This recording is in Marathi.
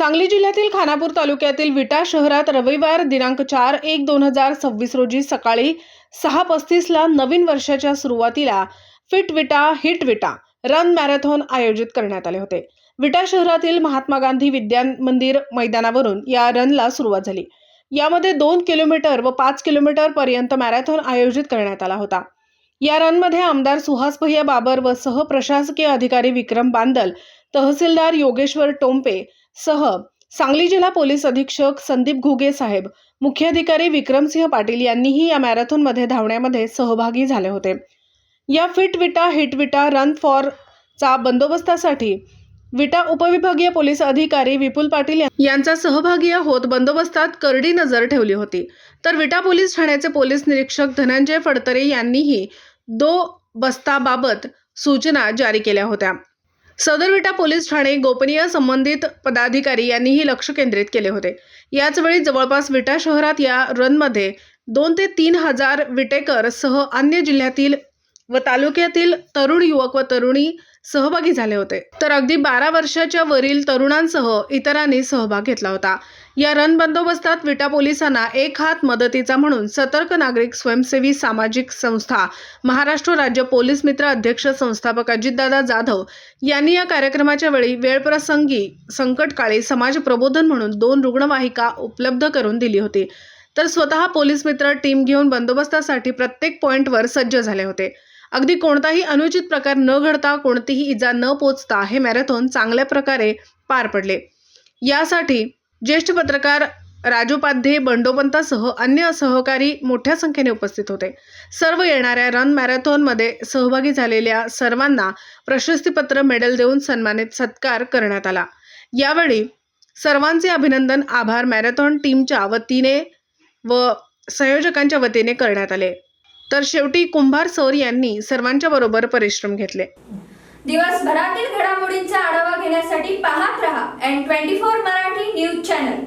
सांगली जिल्ह्यातील खानापूर तालुक्यातील विटा शहरात रविवार दिनांक 4/1/2026 रोजी सकाळी 6:35 ला नवीन वर्षाच्या सुरुवातीला फिट विटा हिट विटा रन मॅरेथॉन आयोजित करण्यात आले होते। विटा शहरातील महात्मा गांधी विद्यान मंदिर मैदानावरून या रनला सुरुवात झाली। यामध्ये 2 किलोमीटर व 5 किलोमीटर पर्यंत मॅरेथॉन आयोजित करण्यात आला होता। या रनमध्ये आमदार सुहास भैया बाबर व सह प्रशासकीय अधिकारी विक्रम बांदल, तहसीलदार योगेश्वर टोंपे सह सांगली जिल्हा पोलीस अधीक्षक संदीप घुगे साहेब, मुख्याधिकारी विक्रमसिंह पाटील यांनीही या मॅरेथॉनमध्ये धावण्यामध्ये सहभागी झाले होते। या फिट विटा हिट विटा रन फॉर चा बंदोबस्तासाठी विटा उपविभागीय पोलीस अधिकारी विपुल पाटील यांचा सहभागी होत बंदोबस्तात करडी नजर ठेवली होती। तर विटा पोलीस ठाण्याचे पोलीस निरीक्षक धनंजय फडतरे यांनीही बंदोबस्ताबाबत सूचना जारी केल्या होत्या। सदर विटा पोलीस ठाणे गोपनीय संबंधित पदाधिकारी यांनीही लक्ष केंद्रित केले होते। याच वेळी जवळपास विटा शहरात या रनमध्ये 2 ते 3 हजार विटेकर सह अन्य जिल्ह्यातील व तालुक्यातील तरुण युवक व तरुणी सहभागी झाले होते। तर अगदी 12 वर्षाच्या वरील तरुणांसह इतरांनी सहभाग घेतला होता। या रन बंदोबस्तात विटा पोलिसांना एक हात मदतीचा म्हणून सतर्क नागरिक स्वयंसेवी सामाजिक संस्था महाराष्ट्र राज्य पोलीस मित्र अध्यक्ष संस्थापक अजितदादा जाधव यांनी या कार्यक्रमाच्या वेळी वेळप्रसंगी संकटकाळी समाज प्रबोधन म्हणून 2 रुग्णवाहिका उपलब्ध करून दिली होती। तर स्वतः पोलीस मित्र टीम घेऊन बंदोबस्तासाठी प्रत्येक पॉइंटवर सज्ज झाले होते। अगदी कोणताही अनुचित प्रकार न घडता कोणतीही इजा न पोचता हे मॅरेथॉन चांगल्या प्रकारे पार पडले। यासाठी ज्येष्ठ पत्रकार राजोपाध्ये बंडोपंतासह अन्य सहकारी मोठ्या संख्येने उपस्थित होते। सर्व येणाऱ्या रन मॅरेथॉनमध्ये सहभागी झालेल्या सर्वांना प्रशस्तीपत्र मेडल देऊन सन्मानित सत्कार करण्यात आला। यावेळी सर्वांचे अभिनंदन आभार मॅरेथॉन टीमच्या वतीने व संयोजकांच्या वतीने करण्यात आले। तर शेवटी कुंभार सर यांनी सर्वांच्या बरोबर परिश्रम घेतले। दिवसभरातील घडामोडींचा आढावा घेण्यासाठी पाहत रहा N24 मराठी न्यूज चॅनल।